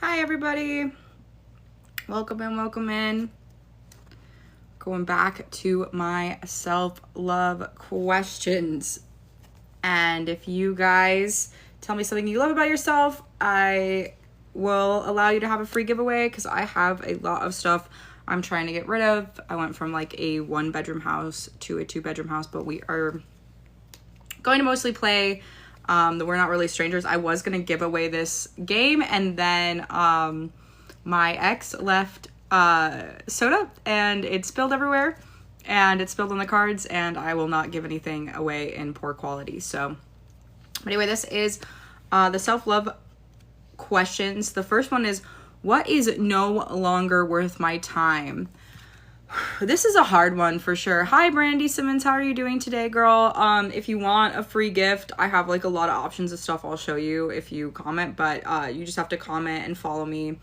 Hi everybody, welcome in. Going back to my self-love questions, and if you guys tell me something you love about yourself, I will allow you to have a free giveaway because I have a lot of stuff I'm trying to get rid of. I went from like a 1-bedroom house to a 2-bedroom house, but we are going to mostly play the We're Not Really Strangers. I was going to give away this game, and then my ex left soda and it spilled everywhere, and it spilled on the cards, and I will not give anything away in poor quality. So anyway, this is the self-love questions. The first one is, what is no longer worth my time? This is a hard one for sure. Hi Brandy Simmons, how are you doing today, girl? If you want a free gift, I have like a lot of options of stuff I'll show you if you comment, but you just have to comment and follow me.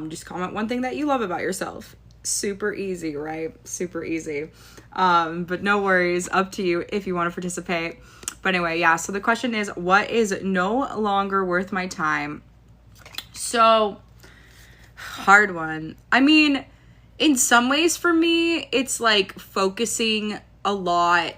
Just comment one thing that you love about yourself. Super easy, right? Super easy. But no worries, up to you if you want to participate. But anyway, yeah, so the question is, what is no longer worth my time? So, hard one. I mean, in some ways for me, it's like focusing a lot,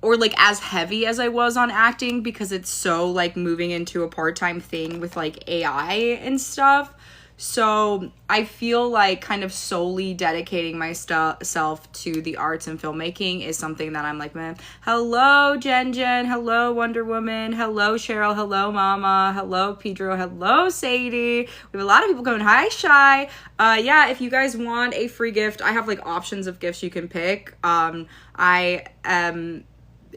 or like as heavy as I was on acting, because it's so like moving into a part-time thing with like AI and stuff. So I feel like kind of solely dedicating myself to the arts and filmmaking is something that I'm like, man. Hello, Jen. Hello, Wonder Woman. Hello, Cheryl. Hello, Mama. Hello, Pedro. Hello, Sadie. We have a lot of people going. Hi, Shy. Yeah, if you guys want a free gift, I have like options of gifts you can pick. I am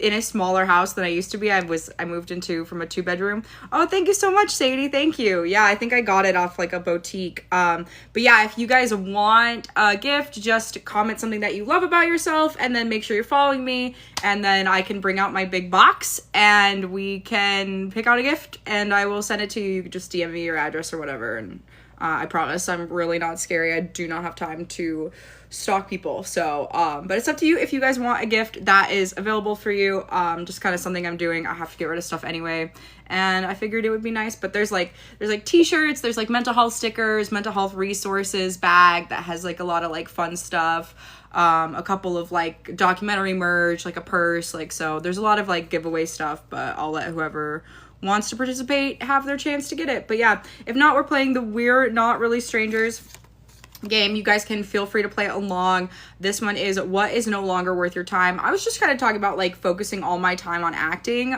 in a smaller house than I used to be. I moved into from a 2-bedroom. Oh, thank you so much, Sadie. Thank you. Yeah, I think I got it off like a boutique. But yeah, if you guys want a gift, just comment something that you love about yourself, and then make sure you're following me, and then I can bring out my big box and we can pick out a gift, and I will send it to you. You can just DM me your address or whatever, and I promise I'm really not scary. I do not have time to stalk people. So, but it's up to you if you guys want a gift that is available for you. Just kind of something I'm doing. I have to get rid of stuff anyway, and I figured it would be nice. But there's like t-shirts, there's like mental health stickers, mental health resources bag that has like a lot of like fun stuff. A couple of like documentary merch, like a purse, like, so there's a lot of like giveaway stuff, but I'll let whoever wants to participate have their chance to get it. But yeah, if not, we're playing the We're Not Really Strangers game. You guys can feel free to play along. This one is, what is no longer worth your time? I was just kind of talking about like focusing all my time on acting.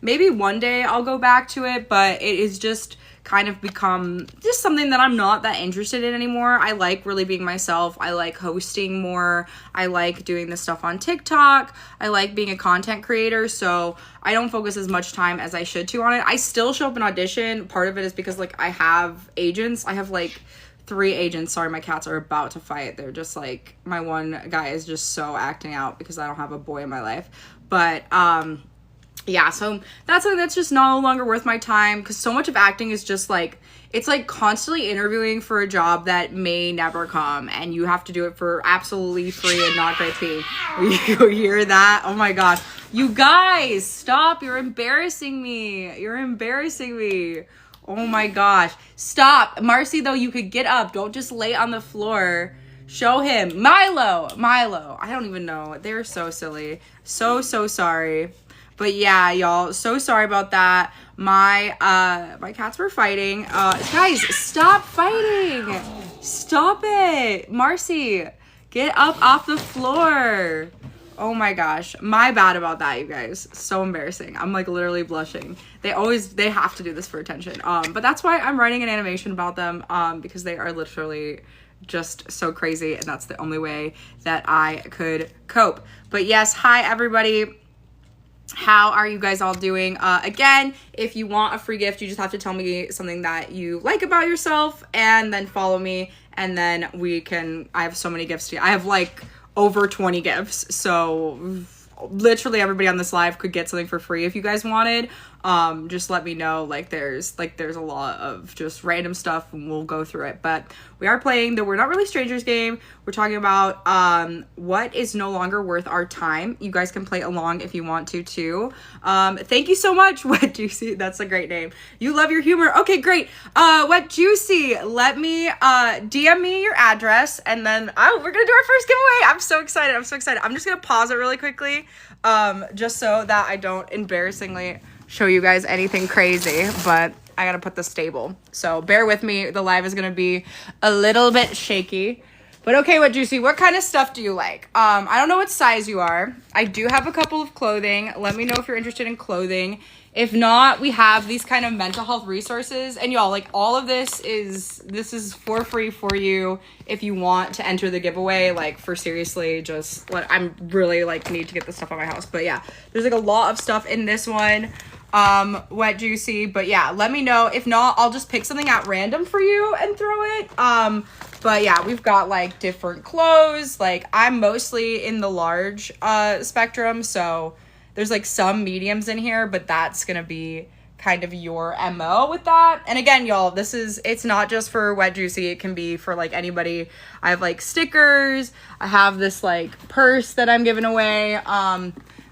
Maybe one day I'll go back to it, but it is just kind of become just something that I'm not that interested in anymore. I like really being myself. I like hosting more. I like doing this stuff on TikTok. I like being a content creator, so I don't focus as much time as I should to on it. I still show up and audition. Part of it is because like I have agents. I have like 3 agents. Sorry, my cats are about to fight. They're just like, my one guy is just so acting out because I don't have a boy in my life. But yeah, so that's something that's just no longer worth my time, because so much of acting is just like, it's like constantly interviewing for a job that may never come, and you have to do it for absolutely free and not great pay. You hear that? Oh my god, you guys, stop. You're embarrassing me. Oh my gosh, stop. Marcy, though, you could get up. Don't just lay on the floor. Show him. Milo, I don't even know. They're so silly. So sorry. But yeah, y'all, so sorry about that. My cats were fighting. Guys, stop fighting. Stop it. Marcy, get up off the floor. Oh my gosh, my bad about that, you guys. So embarrassing. I'm like literally blushing. They have to do this for attention. But that's why I'm writing an animation about them, because they are literally just so crazy, and that's the only way that I could cope. But yes, hi everybody. How are you guys all doing? Again, if you want a free gift, you just have to tell me something that you like about yourself, and then follow me, and then I have so many gifts to you. I have like over 20 gifts, so literally everybody on this live could get something for free if you guys wanted. just let me know. Like there's a lot of just random stuff and we'll go through it. But we are playing the We're Not Really Strangers game. We're talking about what is no longer worth our time. You guys can play along if you want to too. Thank you so much, Wet Juicy. That's a great name. You love your humor. Okay, great. Wet Juicy, let me DM me your address and then we're gonna do our first giveaway. I'm so excited. I'm just gonna pause it really quickly, just so that I don't embarrassingly show you guys anything crazy, but I gotta put the stable. So bear with me. The live is gonna be a little bit shaky. But okay, What Juicy, what kind of stuff do you like? I don't know what size you are. I do have a couple of clothing. Let me know if you're interested in clothing. If not, we have these kind of mental health resources. And y'all, like all of this is for free for you if you want to enter the giveaway. Like for seriously, just like I'm really like need to get this stuff out of my house. But yeah, there's like a lot of stuff in this one. Wet Juicy. But yeah, let me know. If not, I'll just pick something at random for you and throw it. But yeah, we've got like different clothes. Like I'm mostly in the large spectrum, so there's like some mediums in here, but that's gonna be kind of your MO with that. And again, y'all, it's not just for Wet Juicy, it can be for like anybody. I have like stickers, I have this like purse that I'm giving away.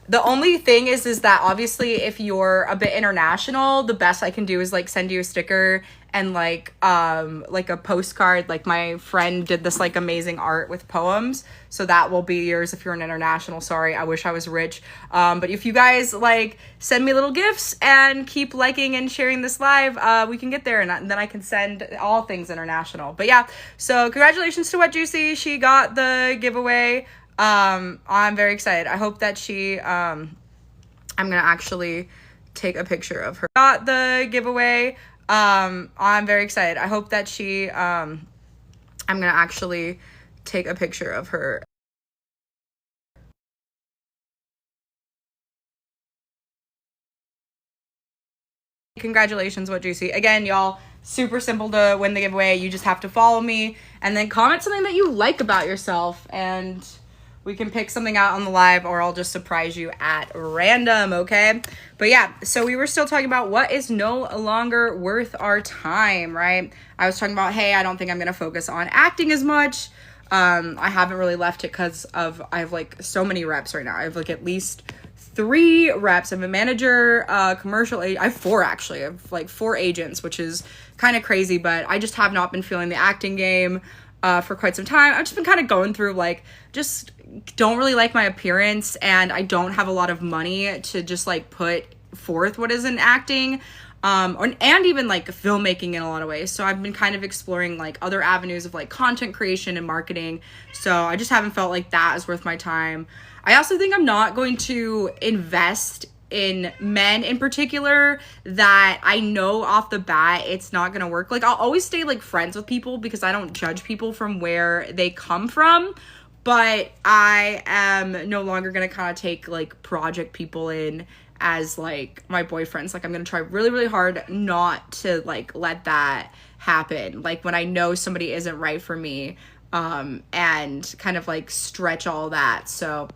The only thing is that obviously if you're a bit international, the best I can do is like send you a sticker and like a postcard. Like my friend did this like amazing art with poems, so that will be yours if you're an international. Sorry, I wish I was rich. But if you guys like send me little gifts and keep liking and sharing this live, we can get there, and then I can send all things international. But yeah, so congratulations to Wet Juicy. She got the giveaway. I'm very excited. I hope that I'm gonna actually take a picture of her. Got the giveaway. I'm very excited. I hope that I'm gonna actually take a picture of her. Congratulations, What Juicy. Again, y'all, super simple to win the giveaway. You just have to follow me and then comment something that you like about yourself, and we can pick something out on the live, or I'll just surprise you at random, okay? But yeah, so we were still talking about what is no longer worth our time, right? I was talking about, hey, I don't think I'm going to focus on acting as much. I haven't really left it because I have like so many reps right now. I have like at least 3 reps. I'm a manager, commercial I have 4 actually. I have like 4 agents, which is kind of crazy, but I just have not been feeling the acting game for quite some time. I've just been kind of going through like, just don't really like my appearance, and I don't have a lot of money to just like put forth what is in acting, and even like filmmaking in a lot of ways. So I've been kind of exploring like other avenues of like content creation and marketing. So I just haven't felt like that is worth my time. I also think I'm not going to invest in men in particular that I know off the bat it's not gonna work. Like I'll always stay like friends with people because I don't judge people from where they come from, but I am no longer gonna kind of take like project people in as like my boyfriends. Like I'm gonna try really, really hard not to like let that happen. Like when I know somebody isn't right for me, and kind of like stretch all that. So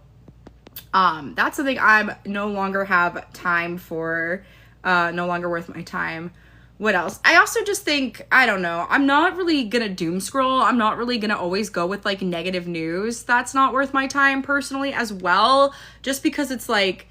that's something I no longer have time for, no longer worth my time. What else? I also just think, I don't know, I'm not really gonna doom scroll. I'm not really gonna always go with like negative news. That's not worth my time personally as well, just because it's like,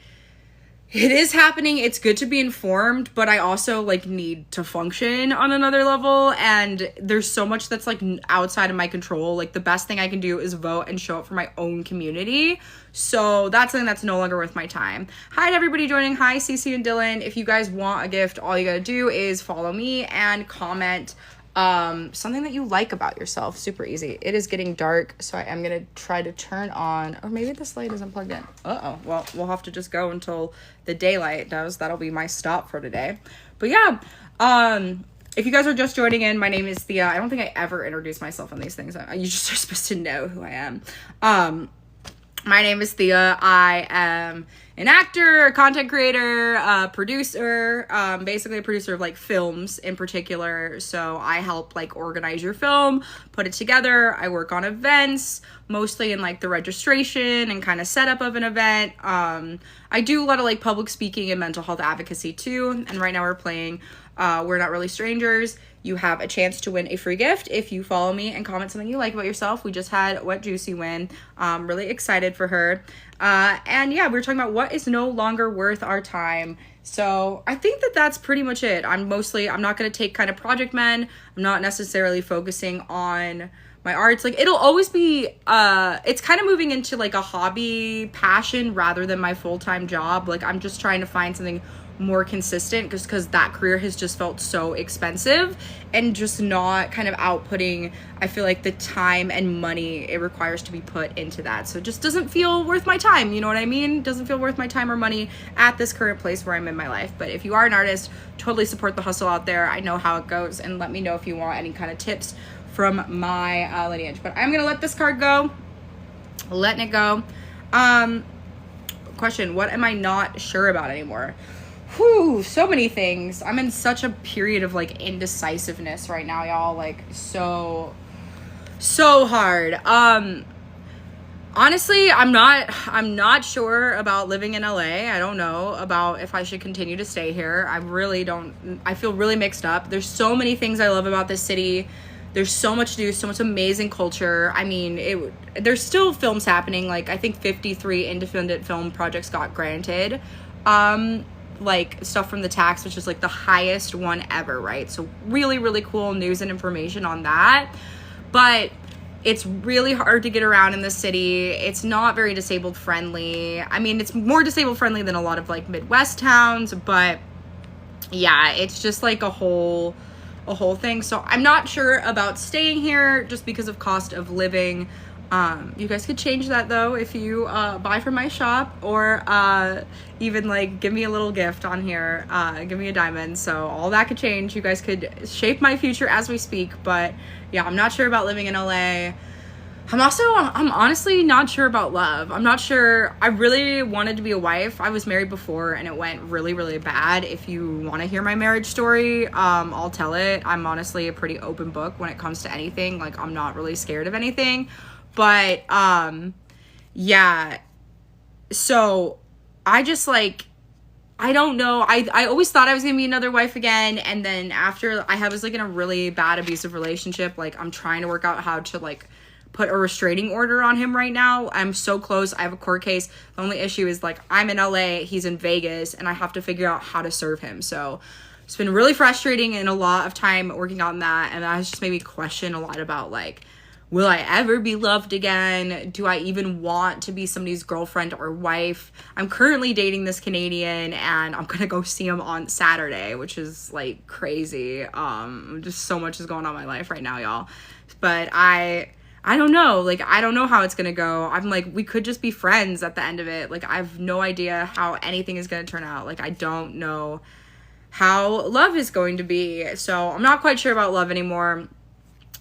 it is happening. It's good to be informed, but I also like need to function on another level, and there's so much that's like outside of my control. Like the best thing I can do is vote and show up for my own community. So that's something that's no longer worth my time. Hi to everybody joining. Hi Cece and Dylan. If you guys want a gift, all you gotta do is follow me and comment something that you like about yourself. Super easy. It is getting dark, so I am gonna try to turn on, or maybe this light isn't plugged in. Well, we'll have to just go until the daylight does. That'll be my stop for today. But yeah, if you guys are just joining in, my name is Thea. I don't think I ever introduce myself on these things. You just are supposed to know who I am. My name is Thea. I am an actor, a content creator, a producer, basically a producer of like films in particular. So I help like organize your film, put it together. I work on events, mostly in like the registration and kind of setup of an event. I do a lot of like public speaking and mental health advocacy too. And right now we're playing We're Not Really Strangers. You have a chance to win a free gift if you follow me and comment something you like about yourself. We just had Wet Juicy win. Really excited for her. And yeah, we were talking about what is no longer worth our time. So I think that that's pretty much it. I'm not going to take kind of project men. I'm not necessarily focusing on my arts. Like it'll always be, it's kind of moving into like a hobby passion rather than my full-time job. Like I'm just trying to find something more consistent just because that career has just felt so expensive and just not kind of outputting, I feel like, the time and money it requires to be put into that. So it just doesn't feel worth my time, you know what I mean? Doesn't feel worth my time or money at this current place where I'm in my life. But if you are an artist, totally support the hustle out there. I know how it goes, and let me know if you want any kind of tips from my lineage. But I'm gonna let this card go. Letting it go. Question, what am I not sure about anymore? Whew, so many things. I'm in such a period of like indecisiveness right now, y'all. Like so hard. Honestly, I'm not sure about living in LA. I don't know about if I should continue to stay here. I feel really mixed up. There's so many things I love about this city. There's so much to do, so much amazing culture. I mean, there's still films happening. Like I think 53 independent film projects got granted. Like stuff from the tax, which is like the highest one ever, right? So really, really cool news and information on that. But it's really hard to get around in the city. It's not very disabled friendly. I mean, it's more disabled friendly than a lot of like Midwest towns, but yeah, it's just like a whole thing. So I'm not sure about staying here just because of cost of living. You guys could change that though if you buy from my shop, or even like give me a little gift on here, give me a diamond. So all that could change. You guys could shape my future as we speak. But yeah, I'm not sure about living in LA. I'm honestly not sure about love. I'm not sure. I really wanted to be a wife. I was married before and it went really, really bad. If you want to hear my marriage story, I'll tell it. I'm honestly a pretty open book when it comes to anything. Like I'm not really scared of anything. But, yeah, so I just like, I don't know. I always thought I was going to be another wife again. And then after I was like in a really bad abusive relationship, like I'm trying to work out how to like put a restraining order on him right now. I'm so close. I have a court case. The only issue is like I'm in LA, he's in Vegas, and I have to figure out how to serve him. So it's been really frustrating and a lot of time working on that. And that has just made me question a lot about like, will I ever be loved again? Do I even want to be somebody's girlfriend or wife? I'm currently dating this Canadian and I'm gonna go see him on Saturday, which is like crazy. Just so much is going on in my life right now, y'all. But I don't know. Like, I don't know how it's gonna go. I'm like, we could just be friends at the end of it. Like, I have no idea how anything is gonna turn out. Like, I don't know how love is going to be. So I'm not quite sure about love anymore.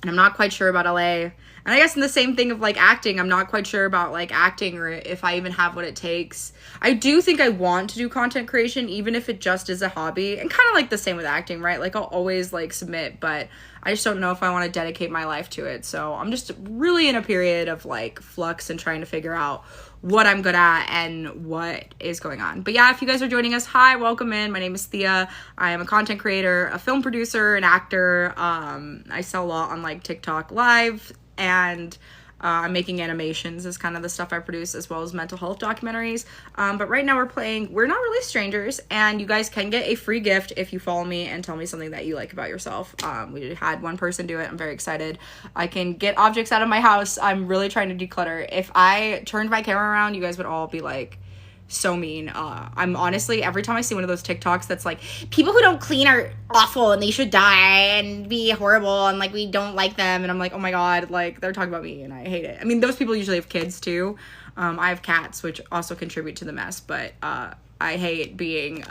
And I'm not quite sure about LA. And I guess in the same thing of like acting, I'm not quite sure about like acting or if I even have what it takes. I do think I want to do content creation, even if it just is a hobby. And kind of like the same with acting, right? Like I'll always like submit, but I just don't know if I want to dedicate my life to it. So I'm just really in a period of like flux and trying to figure out what I'm good at and what is going on. But yeah, if you guys are joining us, hi, welcome in. My name is Thea. I am a content creator, a film producer, an actor. I sell a lot on like TikTok live, and I'm making animations is kind of the stuff I produce, as well as mental health documentaries. But right now we're playing We're Not Really Strangers, and you guys can get a free gift if you follow me and tell me something that you like about yourself. We had one person do it. I'm very excited. I can get objects out of my house. I'm really trying to declutter. If I turned my camera around, you guys would all be like, so mean. I'm honestly, every time I see one of those TikToks that's like, people who don't clean are awful and they should die and be horrible and like we don't like them, and I'm like, oh my god, like they're talking about me and I hate it. I mean, those people usually have kids too. I have cats, which also contribute to the mess, but I hate being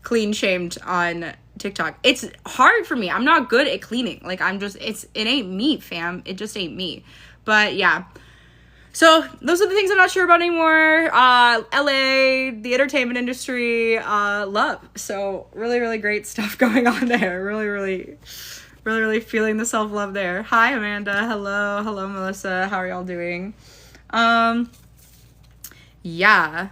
clean shamed on TikTok. It's hard for me. I'm not good at cleaning. Like it ain't me, fam. It just ain't me. But yeah. So those are the things I'm not sure about anymore. LA, the entertainment industry, love. So really, really great stuff going on there. Really, really feeling the self-love there. Hi, Amanda. Hello, Melissa. How are y'all doing? Yeah.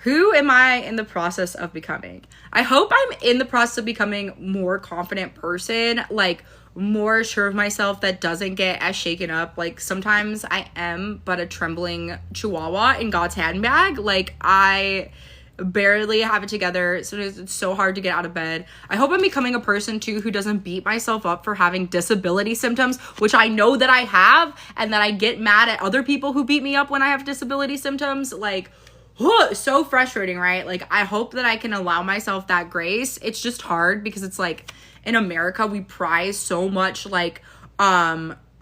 Who am I in the process of becoming? I hope I'm in the process of becoming more confident person, like more sure of myself that doesn't get as shaken up. Like sometimes I am but a trembling chihuahua in God's handbag. Like I barely have it together. So it's so hard to get out of bed. I hope I'm becoming a person too who doesn't beat myself up for having disability symptoms, which I know that I have, and that I get mad at other people who beat me up when I have disability symptoms. Like, so frustrating, right? Like I hope that I can allow myself that grace. It's just hard because it's like in America we prize so much like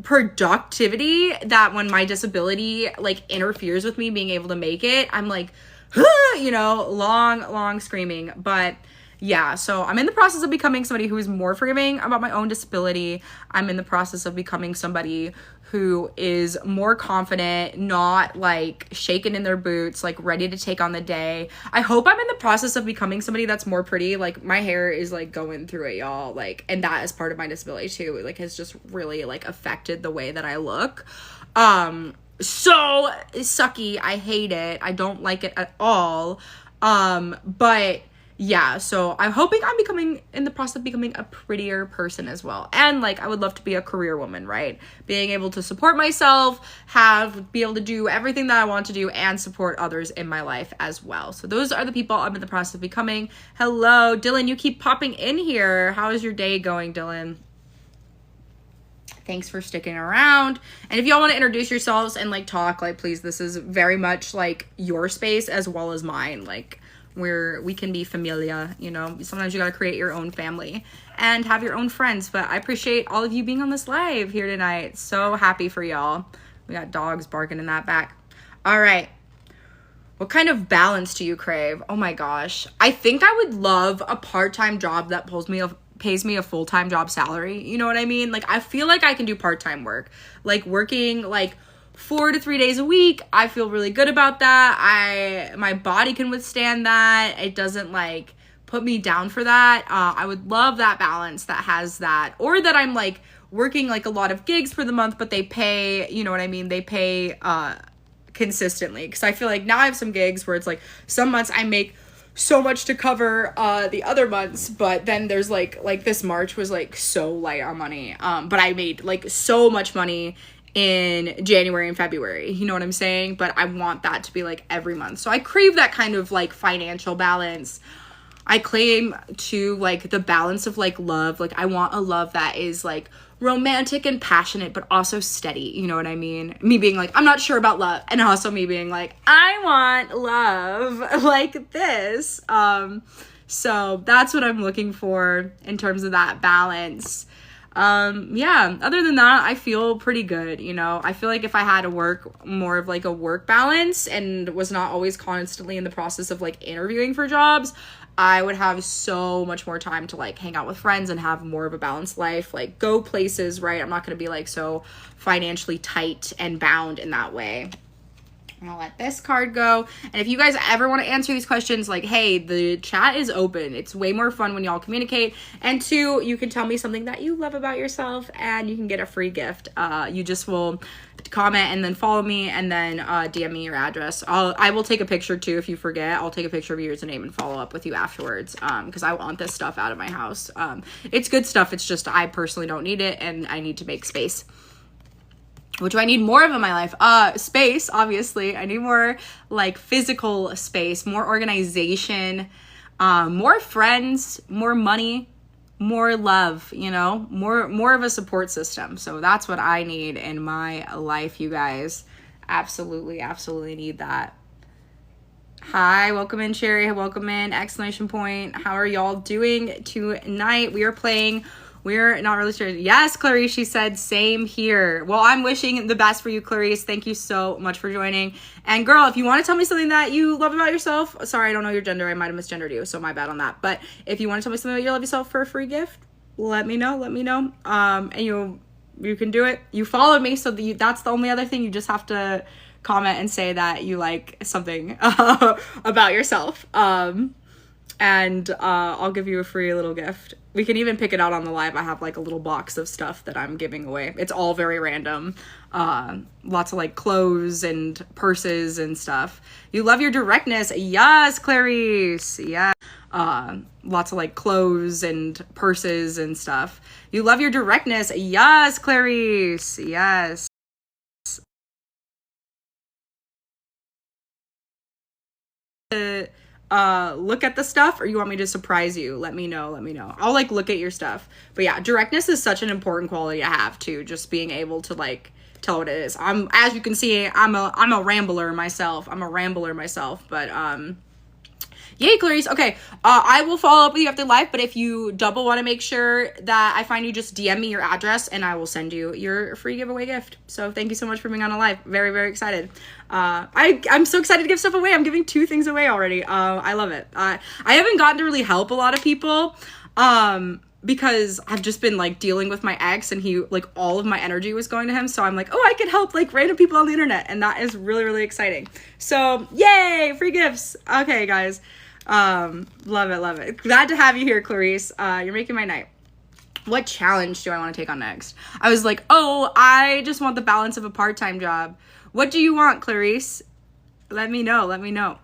productivity that when my disability like interferes with me being able to make it, I'm like, you know, long screaming. But yeah, so I'm in the process of becoming somebody who is more forgiving about my own disability. I'm in the process of becoming somebody who is more confident, not like shaken in their boots, like ready to take on the day. I hope I'm in the process of becoming somebody that's more pretty. Like my hair is like going through it, y'all. Like, and that is part of my disability too. It like has just really like affected the way that I look. So sucky. I hate it. I don't like it at all. But yeah, so I'm hoping I'm becoming in the process of becoming a prettier person as well. And like I would love to be a career woman, right? Being able to support myself, be able to do everything that I want to do and support others in my life as well. So those are the people I'm in the process of becoming. Hello, Dylan, you keep popping in here. How is your day going, Dylan? Thanks for sticking around. And if y'all want to introduce yourselves and like talk, like please, this is very much like your space as well as mine. Like we can be familia, you know. Sometimes you got to create your own family and have your own friends. But I appreciate all of you being on this live here tonight. So happy for y'all. We got dogs barking in that back. All right. What kind of balance do you crave? Oh my gosh. I think I would love a part-time job that pays me a full-time job salary. You know what I mean? Like I feel like I can do part-time work. Like working like 4 to 3 days a week. I feel really good about that. My body can withstand that. It doesn't like put me down for that. I would love that balance that has that, or that I'm like working like a lot of gigs for the month, but they pay, you know what I mean? They pay consistently. Cause I feel like now I have some gigs where it's like some months I make so much to cover the other months, but then there's like this March was like so light on money. But I made like so much money in January and February, you know what I'm saying? But I want that to be like every month. So I crave that kind of like financial balance. I claim to like the balance of like love. Like I want a love that is like romantic and passionate, but also steady. You know what I mean? Me being like, I'm not sure about love. And also me being like, I want love like this. So that's what I'm looking for in terms of that balance. Yeah, other than that, I feel pretty good, you know. I feel like if I had to work more of like a work balance and was not always constantly in the process of like interviewing for jobs, I would have so much more time to like hang out with friends and have more of a balanced life, like go places, right? I'm not going to be like so financially tight and bound in that way. I'm gonna let this card go. And if you guys ever want to answer these questions, like, hey, the chat is open. It's way more fun when y'all communicate. And 2, you can tell me something that you love about yourself and you can get a free gift. You just will comment and then follow me and then DM me your address. I will take a picture too if you forget. I'll take a picture of your username and follow up with you afterwards, because I want this stuff out of my house. It's good stuff. It's just I personally don't need it and I need to make space. What do I need more of in my life? Space, obviously. I need more like physical space, more organization, more friends, more money, more love, you know, more of a support system. So that's what I need in my life, you guys. Absolutely need that. Hi, welcome in, Sherry. Welcome in, exclamation point. How are y'all doing tonight? We are playing We're not really sure. Yes, Clarice, she said, same here. Well, I'm wishing the best for you, Clarice. Thank you so much for joining. And girl, if you want to tell me something that you love about yourself, sorry, I don't know your gender. I might have misgendered you, so my bad on that. But if you want to tell me something about you love yourself for a free gift, let me know. And You can do it. You followed me, so that's the only other thing. You just have to comment and say that you like something about yourself. And I'll give you a free little gift. We can even pick it out on the live. I have like a little box of stuff that I'm giving away. It's all very random. Lots of like clothes and purses and stuff. You love your directness. Yes, Clarice. Yeah. Lots of like clothes and purses and stuff. You love your directness. Yes, Clarice. Yes. Look at the stuff, or you want me to surprise you? Let me know. I'll like look at your stuff. But yeah, directness is such an important quality to have too. Just being able to like tell what it is. As you can see, I'm a rambler myself. But yay, Clarice. Okay, I will follow up with you after live, but if you double want to make sure that I find you, just DM me your address and I will send you your free giveaway gift. So thank you so much for being on a live. Very, very excited. I'm so excited to give stuff away. I'm giving 2 things away already. I love it. I haven't gotten to really help a lot of people because I've just been like dealing with my ex, and he like all of my energy was going to him. So I'm like, oh, I could help like random people on the internet, and that is really, really exciting. So yay, free gifts. Okay, guys. Love it. Glad to have you here, Clarice. You're making my night. What challenge do I want to take on next? I was like, oh, I just want the balance of a part-time job. What do you want, Clarice? Let me know.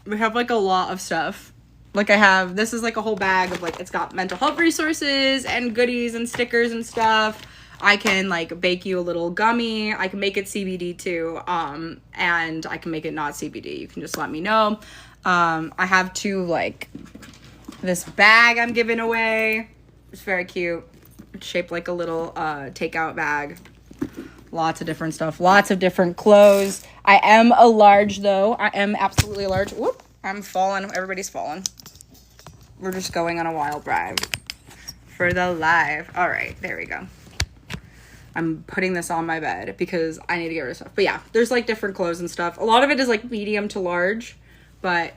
We have like a lot of stuff. Like this is like a whole bag of like, it's got mental health resources and goodies and stickers and stuff. I can like bake you a little gummy. I can make it CBD too. And I can make it not CBD. You can just let me know. I have this bag I'm giving away. It's very cute. It's shaped like a little takeout bag. Lots of different stuff. Lots of different clothes. I am a large though. I am absolutely a large. Whoop. I'm falling. Everybody's falling. We're just going on a wild ride for the live. All right. There we go. I'm putting this on my bed because I need to get rid of stuff. But yeah, there's like different clothes and stuff. A lot of it is like medium to large, but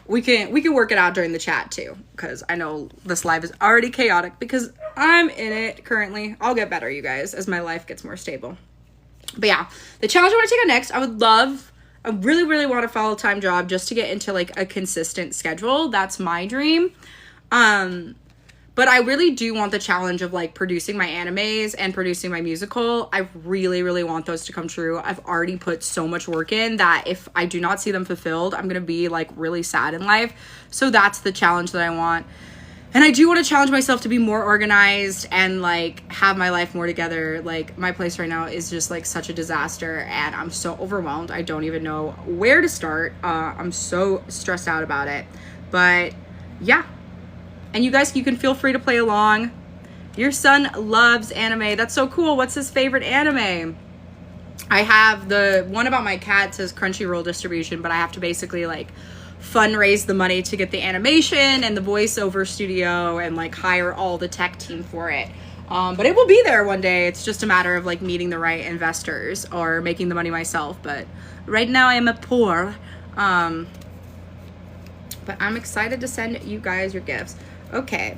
we can work it out during the chat too, because I know this live is already chaotic because I'm in it currently. I'll get better, you guys, as my life gets more stable. But yeah, the challenge I want to take on next, I really, really want a full-time job just to get into like a consistent schedule. That's my dream. But I really do want the challenge of like producing my animes and producing my musical. I really, really want those to come true. I've already put so much work in that if I do not see them fulfilled, I'm going to be like really sad in life. So that's the challenge that I want. And I do want to challenge myself to be more organized and like have my life more together. Like my place right now is just like such a disaster and I'm so overwhelmed. I don't even know where to start. I'm so stressed out about it. But yeah. And you guys, you can feel free to play along. Your son loves anime. That's so cool. What's his favorite anime? I have the one about my cat says Crunchyroll distribution, but I have to basically like fundraise the money to get the animation and the voiceover studio and like hire all the tech team for it. But it will be there one day. It's just a matter of like meeting the right investors or making the money myself. But right now I am a poor. But I'm excited to send you guys your gifts. Okay.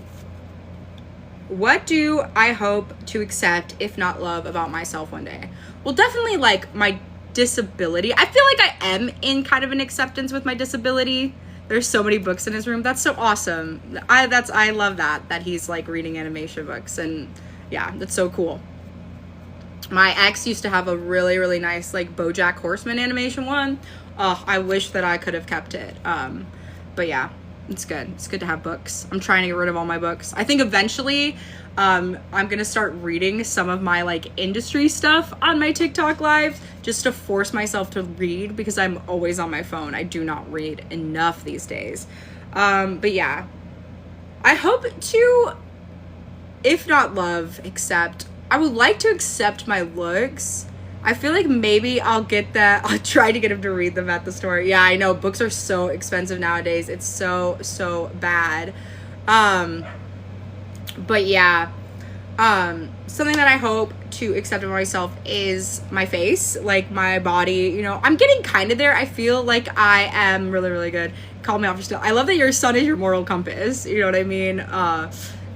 What do I hope to accept, if not love, about myself one day? Well, definitely like my disability. I feel like I am in kind of an acceptance with my disability. There's so many books in his room. That's so awesome. I love that he's like reading animation books, and yeah, that's so cool. My ex used to have a really, really nice like BoJack Horseman animation one. I wish that I could have kept it. But yeah. It's good. It's good to have books. I'm trying to get rid of all my books. I think eventually I'm going to start reading some of my like industry stuff on my TikTok lives just to force myself to read because I'm always on my phone. I do not read enough these days. But yeah, I hope to, if not love, accept. I would like to accept my looks. I feel like maybe I'll get that. I'll try to get him to read them at the store. Yeah, I know books are so expensive nowadays. It's so bad. But yeah, something that I hope to accept of myself is my face, like my body. You know, I'm getting kind of there. I feel like I am really, really good. Call me off still. I love that your son is your moral compass. You know what I mean?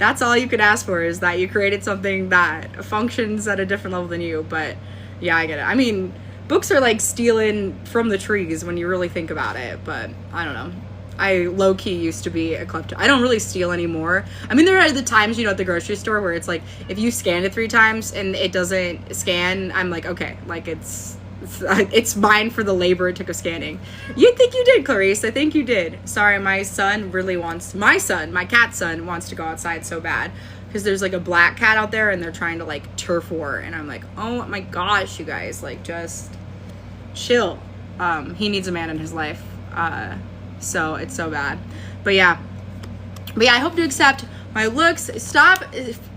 That's all you could ask for, is that you created something that functions at a different level than you. But yeah, I get it. I mean, books are like stealing from the trees when you really think about it, but I don't know. I low-key used to be a klepto. I don't really steal anymore. I mean, there are the times, you know, at the grocery store where it's like, if you scan it 3 times and it doesn't scan, I'm like, okay, like it's mine for the labor it took of scanning. You think you did, Clarice. I think you did. Sorry, my cat's son wants to go outside so bad because there's like a black cat out there and they're trying to like turf war. And I'm like, oh my gosh, you guys, like just chill. He needs a man in his life. So it's so bad. But yeah, I hope to accept my looks. Stop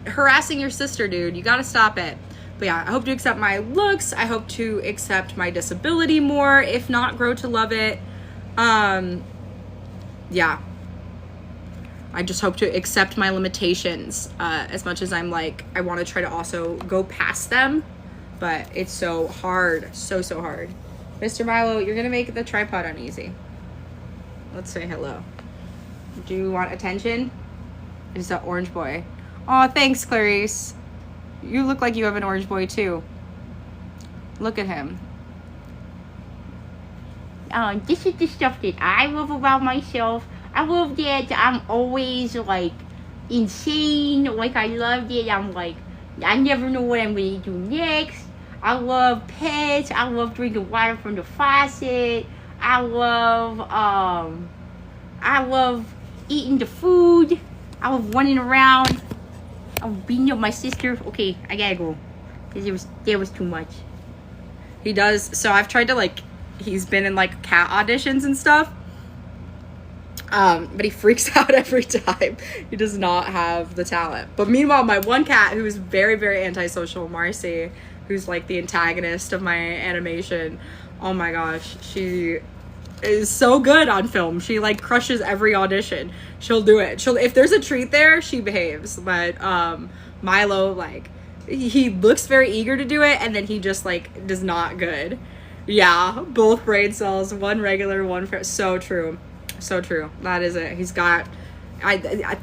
harassing your sister, dude. You gotta stop it. But yeah, I hope to accept my looks. I hope to accept my disability more, if not grow to love it. Yeah. I just hope to accept my limitations as much as I'm like, I want to try to also go past them. But it's so hard. So hard. Mr. Milo, you're going to make the tripod uneasy. Let's say hello. Do you want attention? It's that orange boy. Oh, thanks, Clarice. You look like you have an orange boy too. Look at him. This is the stuff that I love about myself. I love that I'm always like insane. Like I love that I'm like, I never know what I'm going to do next. I love pets. I love drinking water from the faucet. I love eating the food. I love running around. I'm beating up my sister. Okay, I gotta go. Because there was too much. He does. So I've tried to like, he's been in like cat auditions and stuff. But he freaks out every time. He does not have the talent. But meanwhile, my one cat who is very, very antisocial, Marcy, who's like the antagonist of my animation. Oh my gosh. She is so good on film. She like crushes every audition. She'll do it. If there's a treat there, she behaves. But Milo, like, he looks very eager to do it, and then he just like does not good. Yeah, both brain cells, one regular, one so true. That is it. He's got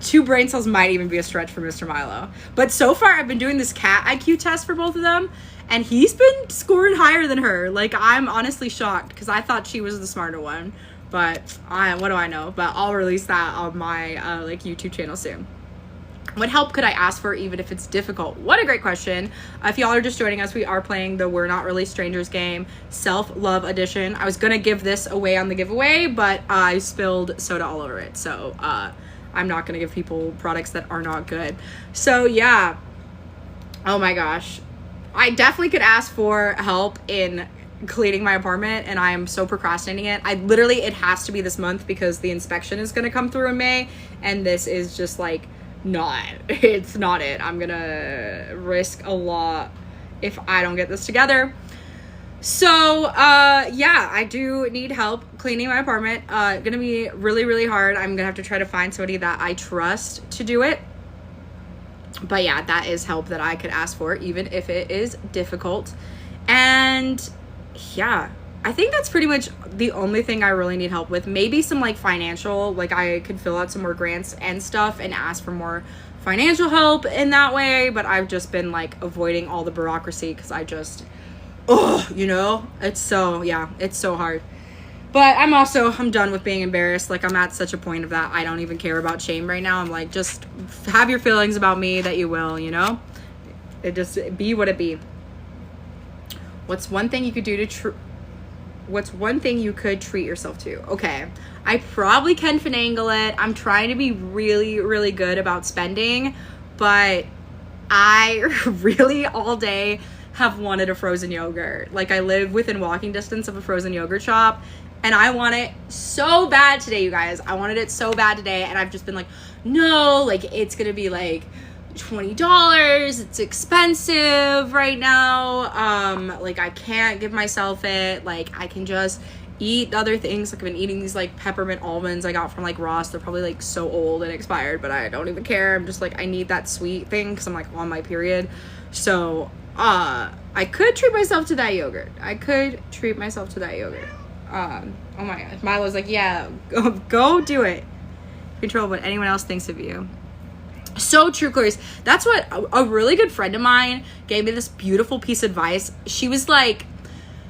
2 brain cells might even be a stretch for Mr. Milo. But so far I've been doing this cat IQ test for both of them, and he's been scoring higher than her. Like, I'm honestly shocked because I thought she was the smarter one. But what do I know? But I'll release that on my like YouTube channel soon. What help could I ask for, even if it's difficult? What a great question. If y'all are just joining us, we are playing the We're Not Really Strangers game, Self-Love Edition. I was going to give this away on the giveaway, but I spilled soda all over it. So I'm not going to give people products that are not good. So yeah. Oh my gosh. I definitely could ask for help in cleaning my apartment, and I am so procrastinating it. It has to be this month because the inspection is going to come through in May, and this is just like, it's not it. I'm gonna risk a lot if I don't get this together. So yeah, I do need help cleaning my apartment. Gonna be really, really hard. I'm gonna have to try to find somebody that I trust to do it. But yeah, that is help that I could ask for, even if it is difficult. And yeah, I think that's pretty much the only thing I really need help with. Maybe some like financial, like I could fill out some more grants and stuff and ask for more financial help in that way. But I've just been like avoiding all the bureaucracy because I just, it's so hard. But I'm done with being embarrassed. Like, I'm at such a point of that I don't even care about shame right now. I'm like, just have your feelings about me that you will, it just be what it be. What's one thing you could do to What's one thing you could treat yourself to? Okay, I probably can finagle it. I'm trying to be really, really good about spending, but I really all day have wanted a frozen yogurt. Like, I live within walking distance of a frozen yogurt shop, and I want it so bad today, you guys. I wanted it so bad today, and I've just been like, no, like, it's gonna be like $20. It's expensive right now. Like, I can't give myself it. Like, I can just eat other things. Like, I've been eating these like peppermint almonds I got from like Ross. They're probably like so old and expired, but I don't even care. I'm just like, I need that sweet thing because I'm like on my period. So I could treat myself to that yogurt. Oh my gosh. Milo's like, yeah, go do it. Control what anyone else thinks of you. So true, Clarice. That's what a really good friend of mine gave me, this beautiful piece of advice. She was like,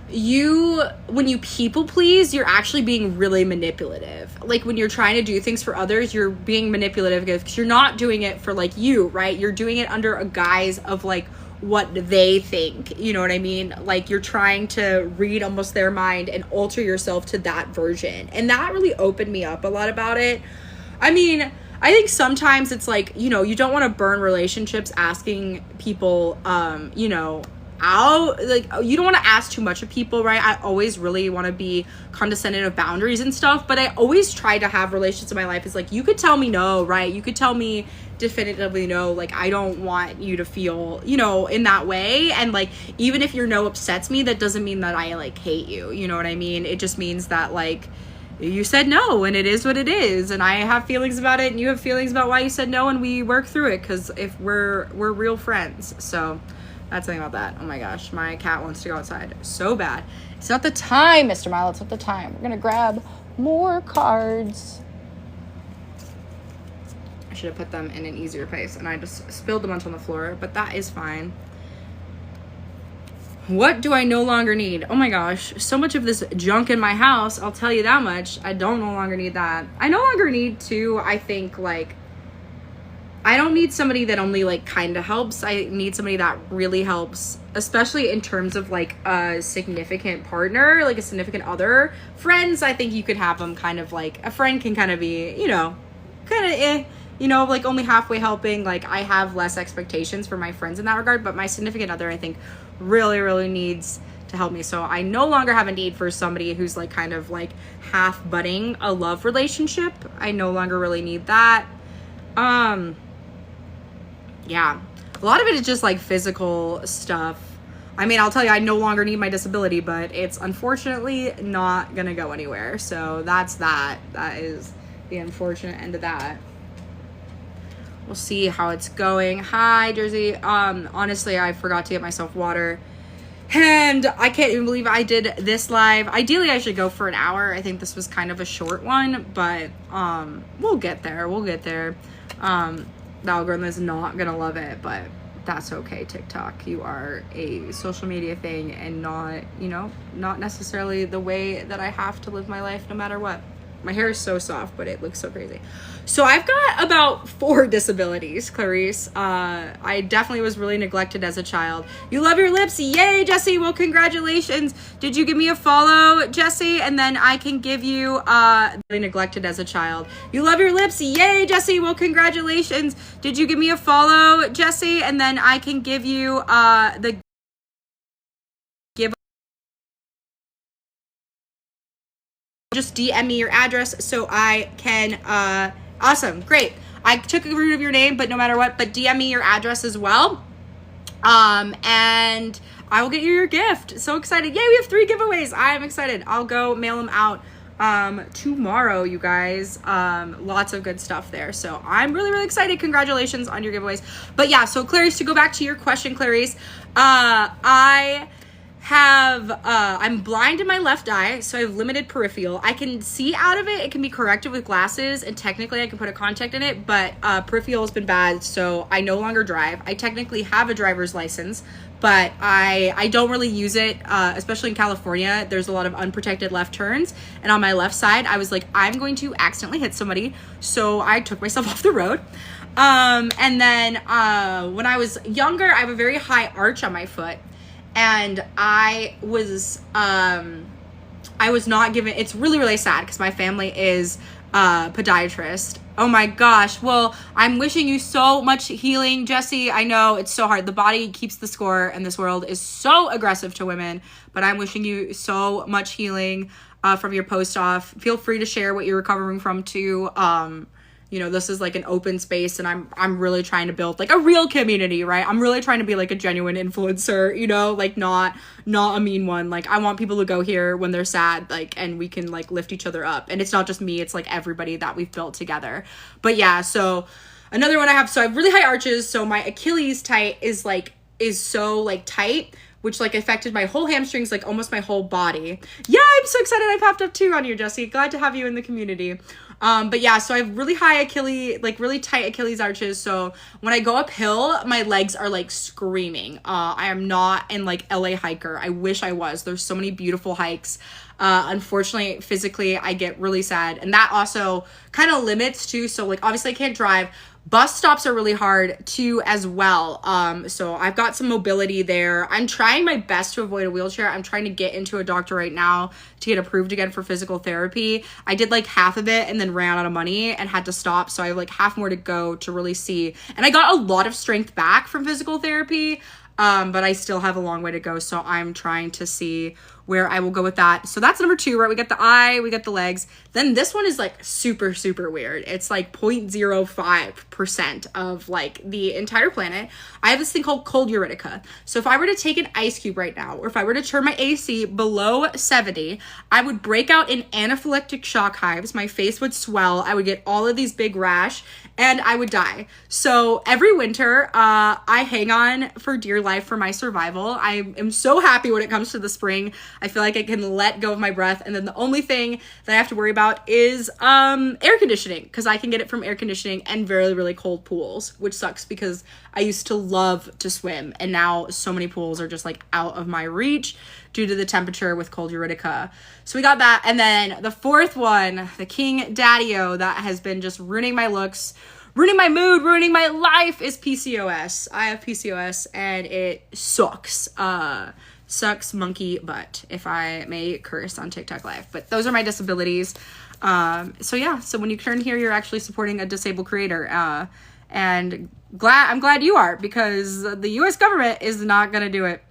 when you people please, you're actually being really manipulative. Like when you're trying to do things for others, you're being manipulative because you're not doing it for like you, right? You're doing it under a guise of like what they think, you know what I mean? Like you're trying to read almost their mind and alter yourself to that version. And that really opened me up a lot about it. I mean, I think sometimes it's like, you know, you don't want to burn relationships asking people, you know, out. Like, you don't want to ask too much of people, right? I always really want to be condescending of boundaries and stuff, but I always try to have relationships in my life. It's like, you could tell me no, right? You could tell me definitively no. Like, I don't want you to feel, you know, in that way. And like, even if your no upsets me, that doesn't mean that I like hate you. You know what I mean? It just means that like, you said no and it is what it is, and I have feelings about it and you have feelings about why you said no, and we work through it because if we're real friends. So that's something about that. Oh my gosh, my cat wants to go outside so bad. It's not the time, Mr. Milo. It's not the time. We're gonna grab more cards. I should have put them in an easier place and I just spilled a bunch on the floor, but that is fine. What do I no longer need? Oh my gosh, so much of this junk in my house, I'll tell you that much. I don't no longer need that. I no longer need to, I think, like, I don't need somebody that only, like, kind of helps. I need somebody that really helps, especially in terms of, like, a significant partner, like a significant other. Friends, I think you could have them kind of, like, a friend can kind of be, you know, kind of you know, like only halfway helping. Like, I have less expectations for my friends in that regard, but my significant other, I think, really needs to help me. So I no longer have a need for somebody who's like kind of like half budding a love relationship. I no longer really need that. Yeah, a lot of it is just like physical stuff. I mean, I'll tell you, I no longer need my disability, but it's unfortunately not gonna go anywhere. So that's that. That is the unfortunate end of that. We'll see how it's going. Hi, Jersey. Honestly, I forgot to get myself water. And I can't even believe I did this live. Ideally, I should go for an hour. I think this was kind of a short one, but we'll get there. We'll get there. The algorithm is not gonna love it, but that's okay, TikTok. You are a social media thing and not, you know, not necessarily the way that I have to live my life no matter what. My hair is so soft, but it looks so crazy. So I've got about 4 disabilities, Clarice. I definitely was really neglected as a child. You love your lips? Yay, Jesse. Well, congratulations. Did you give me a follow, Jesse? And then I can give you really neglected as a child. You love your lips? Yay, Jesse. Well, congratulations. Did you give me a follow, Jesse? And then I can give you the give. Just DM me your address so I can, awesome, great. I took a root of your name, but no matter what, but DM me your address as well. And I will get you your gift. So excited. Yay, we have 3 giveaways. I am excited. I'll go mail them out tomorrow, you guys. Lots of good stuff there. So I'm really excited. Congratulations on your giveaways. But yeah, so Clarice, to go back to your question, Clarice, I'm blind in my left eye, so I have limited peripheral. I can see out of it. It can be corrected with glasses, and technically I can put a contact in it, but peripheral has been bad, so I no longer drive. I technically have a driver's license, but I don't really use it, especially in California. There's a lot of unprotected left turns, and on my left side, I was like, I'm going to accidentally hit somebody, so I took myself off the road. And then when I was younger, I have a very high arch on my foot. And I was not given, it's really sad because my family is podiatrist. Oh my gosh. Well, I'm wishing you so much healing, Jesse. I know it's so hard. The body keeps the score and this world is so aggressive to women, but I'm wishing you so much healing from your post-op. Feel free to share what you're recovering from too. You know, this is like an open space and I'm really trying to build like a real community, right? I'm really trying to be like a genuine influencer, you know, like not a mean one. Like I want people to go here when they're sad, like, and we can like lift each other up. And it's not just me, it's like everybody that we've built together. But yeah, so another one I have have really high arches. So my Achilles is so like tight, which like affected my whole hamstrings, like almost my whole body. Yeah, I'm so excited I popped up too on you, Jesse. Glad to have you in the community. But yeah, so I have really high Achilles, like really tight Achilles arches. So when I go uphill, my legs are like screaming. I am not an like LA hiker. I wish I was. There's so many beautiful hikes. Unfortunately, physically, I get really sad. And that also kind of limits too. So like, obviously I can't drive. Bus stops are really hard too as well. So I've got some mobility there. I'm trying my best to avoid a wheelchair. I'm trying to get into a doctor right now to get approved again for physical therapy. I did like half of it and then ran out of money and had to stop. So I have like half more to go to really see. And I got a lot of strength back from physical therapy. But I still have a long way to go. So I'm trying to see where I will go with that. So that's number 2, right? We got the eye, we got the legs. Then this one is like super, super weird. It's like 0.05% of like the entire planet. I have this thing called cold urtica. So if I were to take an ice cube right now, or if I were to turn my AC below 70, I would break out in anaphylactic shock hives. My face would swell. I would get all of these big rash and I would die. So every winter, I hang on for dear life for my survival. I am so happy when it comes to the spring. I feel like I can let go of my breath. And then the only thing that I have to worry about is air conditioning, because I can get it from air conditioning and very, really cold pools, which sucks because I used to love to swim. And now so many pools are just like out of my reach due to the temperature with cold urtica. So we got that. And then the 4th one, the King Daddy-O, that has been just ruining my looks, ruining my mood, ruining my life, is PCOS. I have PCOS and it sucks. Sucks monkey butt, if I may curse on TikTok Live. But those are my disabilities. So yeah, so when you turn here, you're actually supporting a disabled creator. And I'm glad you are, because the US government is not gonna do it.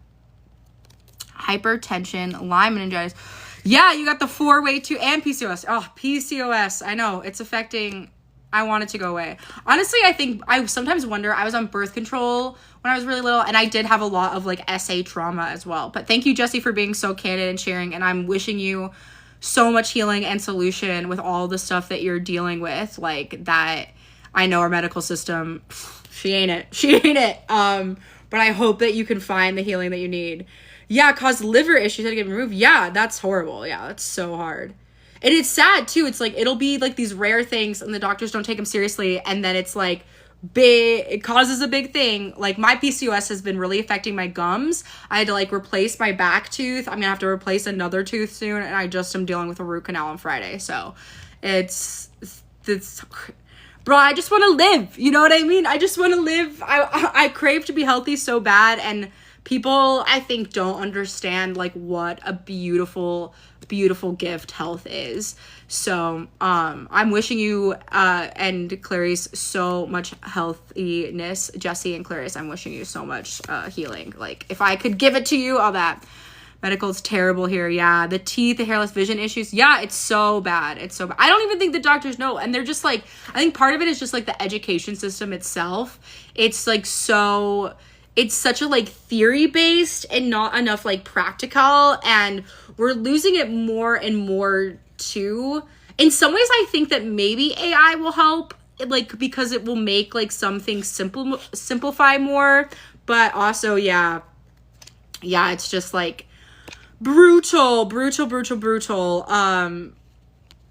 Hypertension, Lyme meningitis. Yeah, you got the 4-way too, and PCOS. Oh, PCOS, I know, it's affecting, I want it to go away. Honestly, I think, I sometimes wonder, I was on birth control when I was really little, and I did have a lot of like SA trauma as well. But thank you, Jessie, for being so candid and sharing, and I'm wishing you so much healing and solution with all the stuff that you're dealing with. Like that, I know our medical system, she ain't it. But I hope that you can find the healing that you need. Yeah, caused liver issues, had to get removed. Yeah, that's horrible. Yeah, that's so hard. And it's sad too. It's like, it'll be like these rare things and the doctors don't take them seriously. And then it's like big, it causes a big thing. Like my PCOS has been really affecting my gums. I had to like replace my back tooth. I'm gonna have to replace another tooth soon. And I just am dealing with a root canal on Friday. So it's bro, I just want to live. You know what I mean? I just want to live. I crave to be healthy so bad. And people, I think, don't understand like what a beautiful gift health is. So I'm wishing you and Clarice so much healthiness. Jessie and Clarice, I'm wishing you so much healing. Like if I could give it to you, all that. Medical's terrible here. Yeah, the teeth, the hairless vision issues. Yeah, it's so bad. It's so bad. I don't even think the doctors know. And they're just like, I think part of it is just like the education system itself. It's like so, it's such a like theory based and not enough like practical. And we're losing it more and more too. In some ways, I think that maybe AI will help, like, because it will make like some things simplify more. But also, yeah, it's just like, brutal.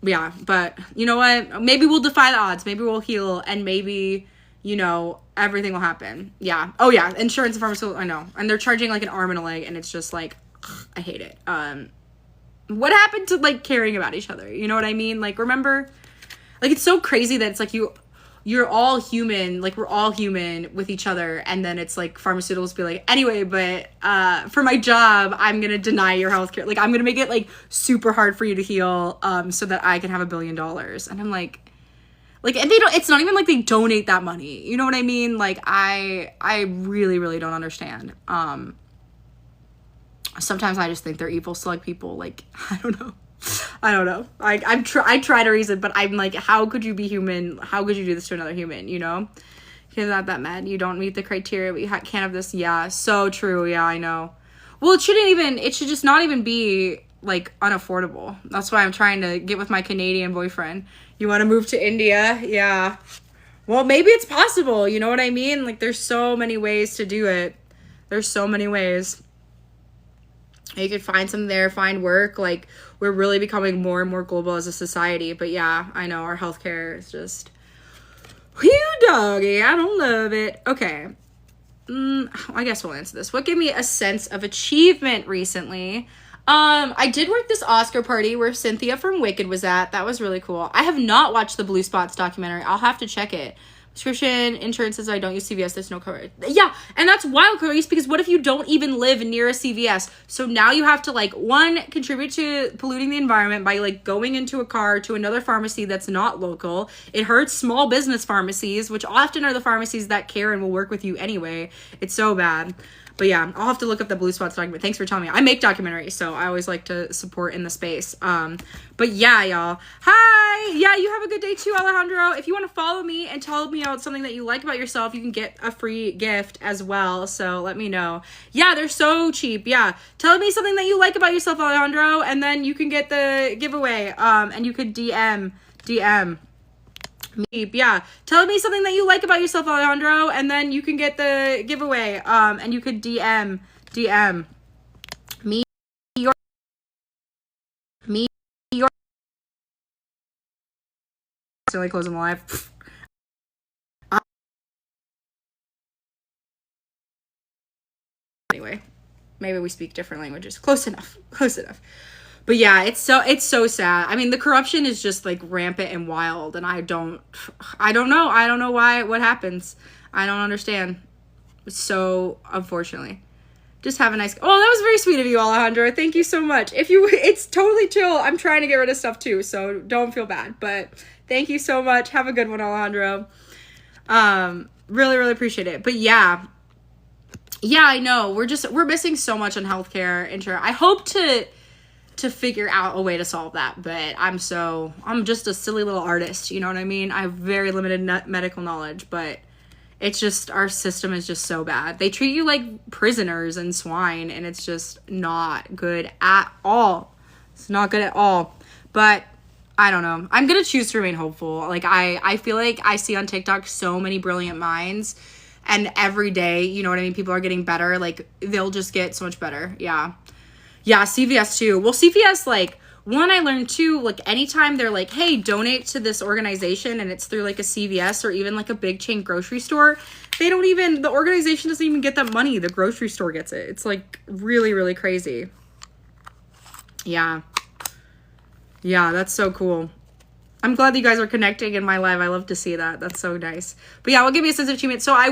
Yeah, but you know what? Maybe we'll defy the odds. Maybe we'll heal, and maybe, you know, everything will happen. Yeah. Oh yeah, insurance and pharmaceutical, I know. And they're charging like an arm and a leg, and it's just like, ugh, I hate it. What happened to like caring about each other? You know what I mean? Like, remember? Like, it's so crazy that it's like you're all human, like we're all human with each other, and then it's like pharmaceuticals be like, anyway, but for my job, I'm gonna deny your healthcare. Like, I'm gonna make it like super hard for you to heal, so that I can have $1 billion. And I'm like, and they don't. It's not even like they donate that money. You know what I mean? Like, I really, really don't understand. Sometimes I just think they're evil slug people. Like, I don't know. I try to reason, but I'm like, how could you be human? How could you do this to another human? You know, you're not that mad. You don't meet the criteria. We can't have this. Yeah, so true. Yeah, I know. Well, it should just not even be like unaffordable. That's why I'm trying to get with my Canadian boyfriend. You want to move to India? Yeah. Well, maybe it's possible. You know what I mean? Like, there's so many ways to do it. There's so many ways. You could find something there, find work. Like, we're really becoming more and more global as a society. But yeah, I know our healthcare is just, whew, doggy, I don't love it. Okay. I guess we'll answer this. What gave me a sense of achievement recently? I did work this Oscar party where Cynthia from Wicked was at. That was really cool. I have not watched the Blue Spots documentary. I'll have to check it. Prescription insurance says I don't use CVS. There's no coverage. Yeah, and that's wild, Clarice, because what if you don't even live near a CVS? So now you have to, like, one, contribute to polluting the environment by, like, going into a car to another pharmacy that's not local. It hurts small business pharmacies, which often are the pharmacies that care and will work with you anyway. It's so bad. But yeah, I'll have to look up the Blue Spots document. Thanks for telling me. I make documentaries, so I always like to support in the space. But yeah, y'all. Hi! Yeah, you have a good day too, Alejandro. If you want to follow me and tell me about something that you like about yourself, you can get a free gift as well. So let me know. Yeah, they're so cheap. Yeah. Tell me something that you like about yourself, Alejandro, and then you can get the giveaway. And you could DM me. Yeah, tell me something that you like about yourself, Alejandro, and then you can get the giveaway. And you could DM me your accidentally closing the live. Anyway, maybe we speak different languages. Close enough. But yeah, it's so sad. I mean, the corruption is just, like, rampant and wild, and I don't know what happens. I don't understand. So, unfortunately. Just have a nice, oh, that was very sweet of you, Alejandro. Thank you so much. It's totally chill. I'm trying to get rid of stuff too, so don't feel bad. But thank you so much. Have a good one, Alejandro. Really, really appreciate it. But yeah, I know. We're missing so much on healthcare insurance. I hope to figure out a way to solve that, but I'm just a silly little artist, you know what I mean? I have very limited medical knowledge, but it's just, our system is just so bad. They treat you like prisoners and swine, and it's just not good at all. It's not good at all. But I don't know. I'm gonna choose to remain hopeful. Like, I feel like I see on TikTok so many brilliant minds, and every day, you know what I mean, people are getting better. Like, they'll just get so much better. Yeah, CVS too. Well, CVS, like, one, I learned too, like, anytime they're like, hey, donate to this organization, and it's through, like, a CVS or even, like, a big chain grocery store, the organization doesn't even get that money. The grocery store gets it. It's, like, really, really crazy. Yeah, that's so cool. I'm glad that you guys are connecting in my live. I love to see that. That's so nice. But yeah, what gave me a sense of achievement? So I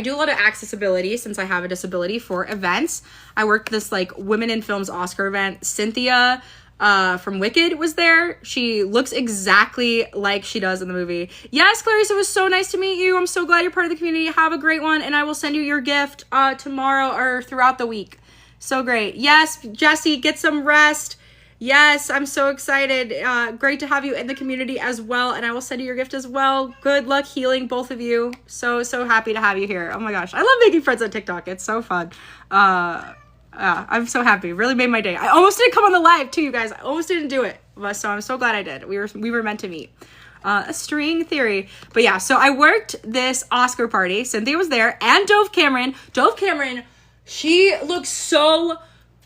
do a lot of accessibility since I have a disability for events. I worked this, like, Women in Films Oscar event. Cynthia from Wicked was there. She looks exactly like she does in the movie. Yes, Clarice, it was so nice to meet you. I'm so glad you're part of the community. Have a great one, and I will send you your gift tomorrow or throughout the week. So great. Yes, Jesse, get some rest. Yes, I'm so excited. Great to have you in the community as well, and I will send you your gift as well. Good luck healing, both of you. So happy to have you here. Oh my gosh, I love making friends on TikTok. It's so fun. I'm so happy. Really made my day. I almost didn't come on the live too, you guys. I almost didn't do it, so I'm so glad I did. We were meant to meet. A string theory. But yeah, so I worked this Oscar party. Cynthia was there, and Dove Cameron, she looks so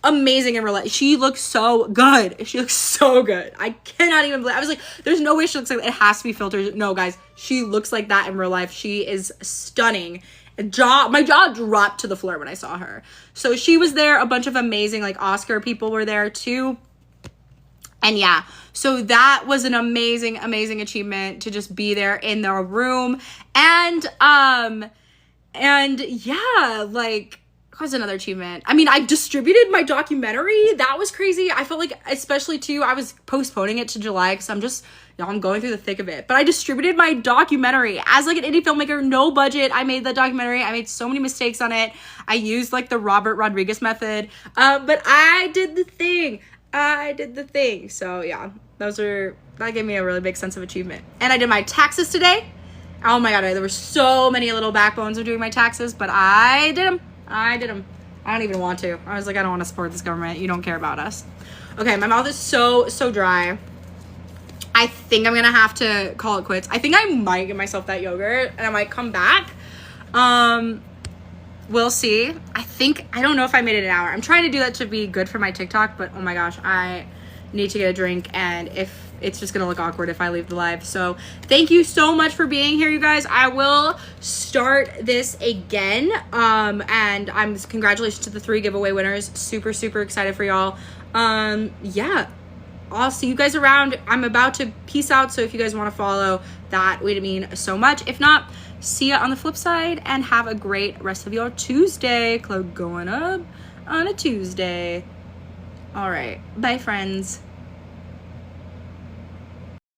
amazing in real life. She looks so good. I cannot even believe. I was like, there's no way she looks like that. It has to be filtered. No, guys, she looks like that in real life. She is stunning. My jaw dropped to the floor when I saw her. So she was there. A bunch of amazing, like, Oscar people were there too. And yeah, so that was an amazing, amazing achievement to just be there in the room. And yeah, like, what was another achievement? I mean, I distributed my documentary. That was crazy. I felt like, especially too, I was postponing it to July because I'm going through the thick of it. But I distributed my documentary as, like, an indie filmmaker, no budget. I made the documentary. I made so many mistakes on it. I used, like, the Robert Rodriguez method. But I did the thing. So yeah, that gave me a really big sense of achievement. And I did my taxes today. Oh my God, there were so many little backbones of doing my taxes, but I did them. I don't even want to. I was like, I don't want to support this government. You don't care about us. Okay, my mouth is so dry. I think I'm gonna have to call it quits. I think I might give myself that yogurt and I might come back. we'll see. I don't know if I made it an hour. I'm trying to do that to be good for my TikTok, but oh my gosh, I need to get a drink, and if it's just gonna look awkward if I leave the live. So thank you so much for being here, you guys. I will start this again. And congratulations to the 3 giveaway winners. Super, super excited for y'all. Yeah, I'll see you guys around. I'm about to peace out, so if you guys want to follow, that would mean so much. If not, see ya on the flip side, and have a great rest of your Tuesday. Club going up on a Tuesday. All right, bye friends.